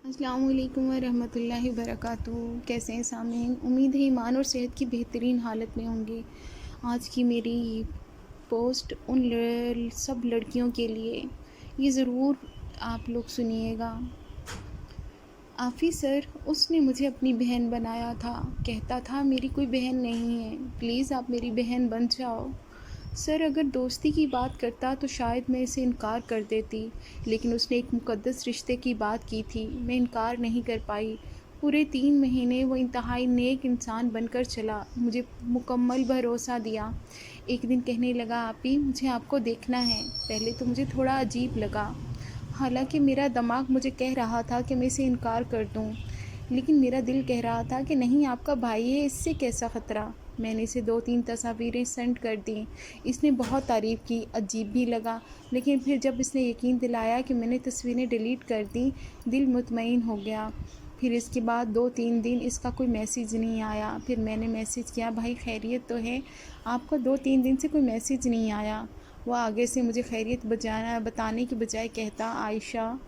अस्सलाम वालेकुम वरहमतुल्लाहि वबरकातुहू। कैसे हैं सामीन? उम्मीद है ईमान और सेहत की बेहतरीन हालत में होंगे। आज की मेरी पोस्ट सब लड़कियों के लिए ये ज़रूर आप लोग सुनिएगा। आफ़ी सर, उसने मुझे अपनी बहन बनाया था। कहता था मेरी कोई बहन नहीं है, प्लीज़ आप मेरी बहन बन जाओ। सर, अगर दोस्ती की बात करता तो शायद मैं इसे इनकार कर देती, लेकिन उसने एक मुक़द्दस रिश्ते की बात की थी, मैं इनकार नहीं कर पाई। पूरे 3 महीने वो इंतहाई नेक इंसान बनकर चला, मुझे मुकम्मल भरोसा दिया। एक दिन कहने लगा, आपी मुझे आपको देखना है। पहले तो मुझे थोड़ा अजीब लगा, हालांकि मेरा दिमाग मुझे कह रहा था कि मैं इसे इनकार कर दूं, लेकिन मेरा दिल कह रहा था कि नहीं, आपका भाई है, इससे कैसा ख़तरा। मैंने इसे 2-3 तस्वीरें सेंड कर दी। इसने बहुत तारीफ़ की, अजीब भी लगा, लेकिन फिर जब इसने यकीन दिलाया कि मैंने तस्वीरें डिलीट कर दी, दिल मुतमईन हो गया। फिर इसके बाद 2-3 दिन इसका कोई मैसेज नहीं आया। फिर मैंने मैसेज किया, भाई खैरियत तो है? आपका 2-3 दिन से कोई मैसेज नहीं आया। वह आगे से मुझे खैरियत बताने के बजाय कहता, आयशा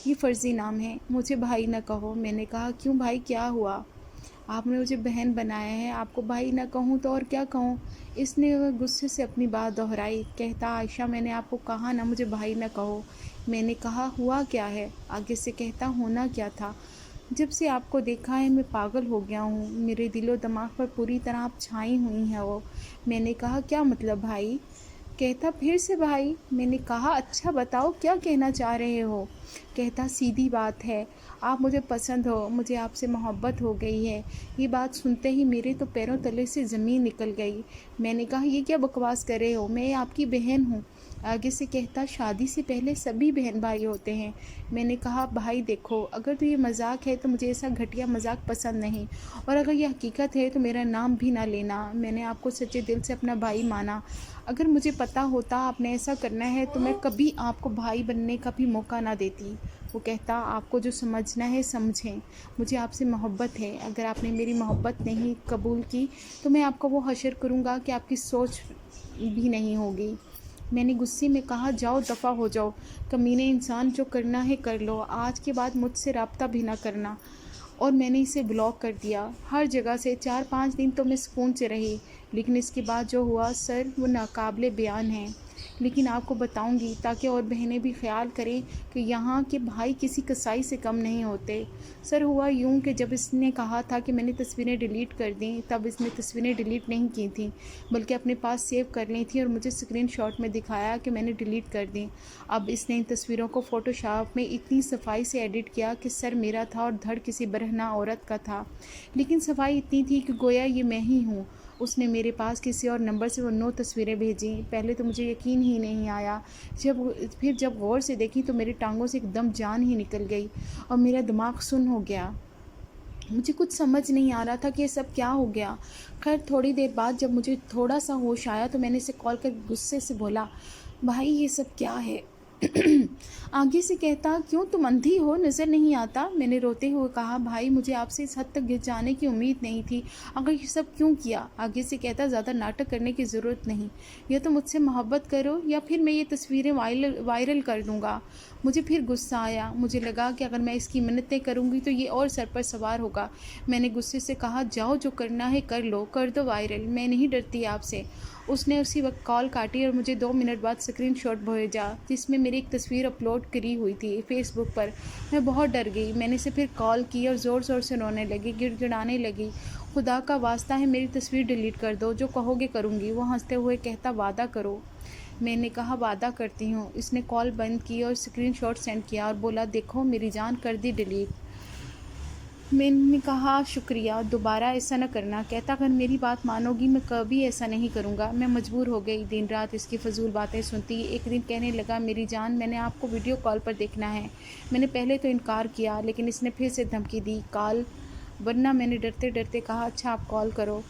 ये फ़र्ज़ी नाम है, मुझे भाई न कहो। मैंने कहा, क्यों भाई, क्या हुआ? आपने मुझे बहन बनाया है, आपको भाई ना कहूँ तो और क्या कहूँ? इसने गुस्से से अपनी बात दोहराई। कहता, आयशा मैंने आपको कहा ना मुझे भाई ना कहो। मैंने कहा, हुआ क्या है? आगे से कहता, होना क्या था? जब से आपको देखा है मैं पागल हो गया हूँ, मेरे दिलो दिमाग पर पूरी तरह आप छाई हुई हैं वो। मैंने कहा, क्या मतलब भाई? कहता, फिर से भाई? मैंने कहा, अच्छा बताओ क्या कहना चाह रहे हो? कहता, सीधी बात है, आप मुझे पसंद हो, मुझे आपसे मोहब्बत हो गई है। ये बात सुनते ही मेरे तो पैरों तले से ज़मीन निकल गई। मैंने कहा, ये क्या बकवास कर रहे हो, मैं आपकी बहन हूँ। आगे से कहता, शादी से पहले सभी बहन भाई होते हैं। मैंने कहा, भाई देखो, अगर तो ये मजाक है तो मुझे ऐसा घटिया मजाक पसंद नहीं, और अगर ये हकीकत है तो मेरा नाम भी ना लेना। मैंने आपको सच्चे दिल से अपना भाई माना। अगर मुझे पता होता आपने ऐसा करना है तो मैं कभी आपको भाई बनने का भी मौका ना देती। वो कहता, आपको जो समझना है समझें, मुझे आपसे मोहब्बत है। अगर आपने मेरी मोहब्बत नहीं कबूल की तो मैं आपको वो हशर करूँगा कि आपकी सोच भी नहीं होगी। मैंने गुस्से में कहा, जाओ दफ़ा हो जाओ, कमीने इंसान, जो करना है कर लो, आज के बाद मुझसे रब्ता भी ना करना। और मैंने इसे ब्लॉक कर दिया हर जगह से। 4-5 दिन तो मैं सुकून से रही, लेकिन इसके बाद जो हुआ सर, वो नाकाबिले बयान है। लेकिन आपको बताऊंगी ताकि और बहनें भी ख्याल करें कि यहाँ के भाई किसी कसाई से कम नहीं होते। सर, हुआ यूँ कि जब इसने कहा था कि मैंने तस्वीरें डिलीट कर दी, तब इसने तस्वीरें डिलीट नहीं की थी, बल्कि अपने पास सेव कर ली थी और मुझे स्क्रीनशॉट में दिखाया कि मैंने डिलीट कर दी। अब इसने इन तस्वीरों को फ़ोटोशॉप में इतनी सफाई से एडिट किया कि सर मेरा था और धड़ किसी बरहना औरत का था, लेकिन सफाई इतनी थी कि गोया ये मैं ही हूँ। उसने मेरे पास किसी और नंबर से वो 9 तस्वीरें भेजी। पहले तो मुझे यकीन ही नहीं आया, फिर जब गौर से देखी तो मेरी टांगों से एकदम जान ही निकल गई और मेरा दिमाग सुन्न हो गया। मुझे कुछ समझ नहीं आ रहा था कि ये सब क्या हो गया। खैर, थोड़ी देर बाद जब मुझे थोड़ा सा होश आया तो मैंने इसे कॉल कर गुस्से से बोला, भाई ये सब क्या है? आगे से कहता, क्यों तुम अंधी हो, नज़र नहीं आता? मैंने रोते हुए कहा, भाई मुझे आपसे इस हद तक गिर जाने की उम्मीद नहीं थी, आखिर ये सब क्यों किया? आगे से कहता, ज़्यादा नाटक करने की ज़रूरत नहीं, या तो मुझसे मोहब्बत करो या फिर मैं ये तस्वीरें वायरल कर दूँगा। मुझे फिर गुस्सा आया, मुझे लगा कि अगर मैं इसकी मिन्नतें करूँगी तो ये और सर पर सवार होगा। मैंने गुस्से से कहा, जाओ जो करना है कर लो, कर दो वायरल, मैं नहीं डरती आपसे। उसने उसी वक्त कॉल काटी और मुझे 2 मिनट बाद स्क्रीनशॉट भेजा जिसमें मेरी एक तस्वीर अपलोड करी हुई थी फेसबुक पर। मैं बहुत डर गई। मैंने इसे फिर कॉल की और ज़ोर ज़ोर से रोने लगी, गिड़गिड़ाने लगी, खुदा का वास्ता है मेरी तस्वीर डिलीट कर दो, जो कहोगे करूँगी। वो हंसते हुए कहता, वादा करो। मैंने कहा, वादा करती हूँ। इसने कॉल बंद की और स्क्रीनशॉट सेंड किया और बोला, देखो मेरी जान, कर दी डिलीट। मैंने कहा, शुक्रिया, दोबारा ऐसा न करना। कहता, अगर मेरी बात मानोगी मैं कभी ऐसा नहीं करूँगा। मैं मजबूर हो गई दिन रात इसकी फ़जूल बातें सुनती। एक दिन कहने लगा, मेरी जान, मैंने आपको वीडियो कॉल पर देखना है। मैंने पहले तो इनकार किया, लेकिन इसने फिर से धमकी दी, कॉल, वरना मैंने डरते डरते कहा, अच्छा आप कॉल करो।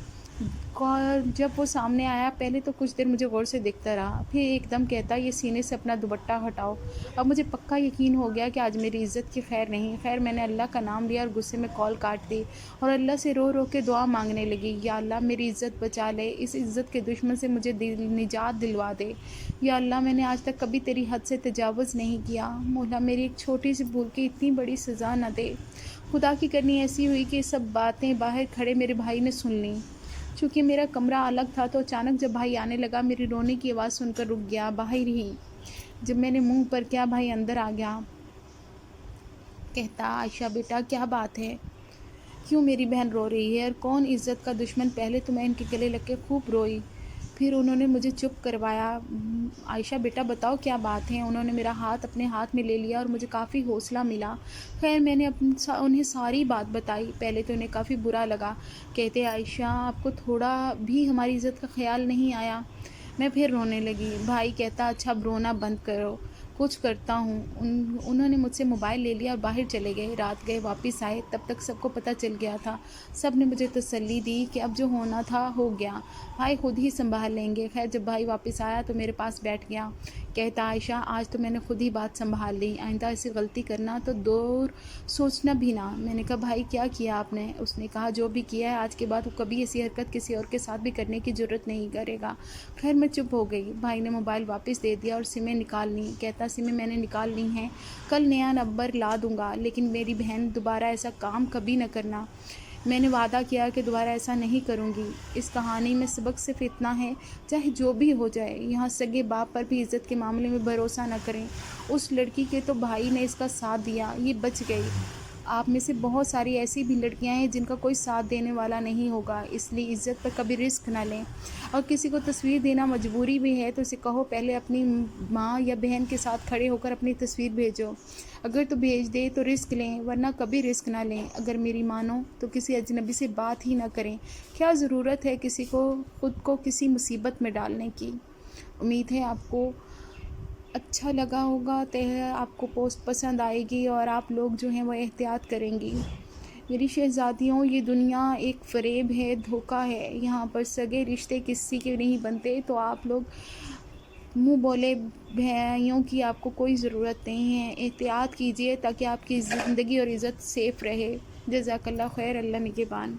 جب وہ سامنے آیا پہلے تو کچھ دیر مجھے غور سے دیکھتا رہا، پھر ایک دم کہتا یہ سینے سے اپنا دوپٹہ ہٹاؤ۔ اب مجھے پکا یقین ہو گیا کہ آج میری عزت کی خیر نہیں۔ خیر میں نے اللہ کا نام لیا اور غصے میں کال کاٹ دی اور اللہ سے رو رو کے دعا مانگنے لگی، یا اللہ میری عزت بچا لے، اس عزت کے دشمن سے مجھے نجات دلوا دے۔ یا اللہ میں نے آج تک کبھی تیری حد سے تجاوز نہیں کیا، مولا میری ایک چھوٹی سی بھول کی اتنی بڑی سزا نہ دے۔ خدا کی کرنی ایسی ہوئی کہ سب باتیں باہر کھڑے میرے بھائی نے سن لیں۔ چونکہ میرا کمرہ الگ تھا تو اچانک جب بھائی آنے لگا میری رونے کی آواز سن کر رک گیا، باہر ہی۔ جب میں نے منہ پر کیا بھائی اندر آ گیا، کہتا عائشہ بیٹا کیا بات ہے، کیوں میری بہن رو رہی ہے اور کون عزت کا دشمن؟ پہلے تو میں ان کے گلے لگ کے خوب روئی، پھر انہوں نے مجھے چپ کروایا۔ عائشہ بیٹا بتاؤ کیا بات ہے؟ انہوں نے میرا ہاتھ اپنے ہاتھ میں لے لیا اور مجھے کافی حوصلہ ملا۔ خیر میں نے انہیں ساری بات بتائی۔ پہلے تو انہیں کافی برا لگا، کہتے عائشہ آپ کو تھوڑا بھی ہماری عزت کا خیال نہیں آیا؟ میں پھر رونے لگی۔ بھائی کہتا اچھا اب رونا بند کرو، کچھ کرتا ہوں۔ انہوں نے مجھ سے موبائل لے لیا اور باہر چلے گئے۔ رات گئے واپس آئے، تب تک سب کو پتہ چل گیا تھا۔ سب نے مجھے تسلی دی کہ اب جو ہونا تھا ہو گیا، بھائی خود ہی سنبھال لیں گے۔ خیر جب بھائی واپس آیا تو میرے پاس بیٹھ گیا، کہتا عائشہ آج تو میں نے خود ہی بات سنبھال لی، آئندہ ایسی غلطی کرنا تو دور سوچنا بھی نہ۔ میں نے کہا بھائی کیا کیا آپ نے؟ اس نے کہا جو بھی کیا ہے آج کے بعد وہ کبھی ایسی حرکت کسی اور کے ساتھ بھی کرنے کی جرت نہیں کرے گا۔ خیر میں چپ ہو گئی۔ بھائی نے موبائل واپس دے دیا اور سمیں نکال لی، کہتا سمیں میں نے نکال لی ہیں، کل نیا نمبر لا دوں گا، لیکن میری بہن دوبارہ ایسا کام کبھی نہ کرنا۔ میں نے وعدہ کیا کہ دوبارہ ایسا نہیں کروں گی۔ اس کہانی میں سبق صرف اتنا ہے، چاہے جو بھی ہو جائے، یہاں سگے باپ پر بھی عزت کے معاملے میں بھروسہ نہ کریں۔ اس لڑکی کے تو بھائی نے اس کا ساتھ دیا، یہ بچ گئی۔ آپ میں سے بہت ساری ایسی بھی لڑکیاں ہیں جن کا کوئی ساتھ دینے والا نہیں ہوگا، اس لیے عزت پر کبھی رسک نہ لیں۔ اور کسی کو تصویر دینا مجبوری بھی ہے تو اسے کہو پہلے اپنی ماں یا بہن کے ساتھ کھڑے ہو کر اپنی تصویر بھیجو، اگر تو بھیج دے تو رسک لیں، ورنہ کبھی رسک نہ لیں۔ اگر میری مانو تو کسی اجنبی سے بات ہی نہ کریں، کیا ضرورت ہے کسی کو خود کو کسی مصیبت میں ڈالنے کی۔ امید ہے آپ کو اچھا لگا ہوگا، آپ کو پوسٹ پسند آئے گی اور آپ لوگ جو ہیں وہ احتیاط کریں گی۔ میری شہزادیوں یہ دنیا ایک فریب ہے، دھوکہ ہے، یہاں پر سگے رشتے کسی کے نہیں بنتے، تو آپ لوگ منہ بولے بھائیوں کی آپ کو کوئی ضرورت نہیں ہے۔ احتیاط کیجئے تاکہ آپ کی زندگی اور عزت سیف رہے۔ جزاک اللہ خیر، اللہ نگہبان۔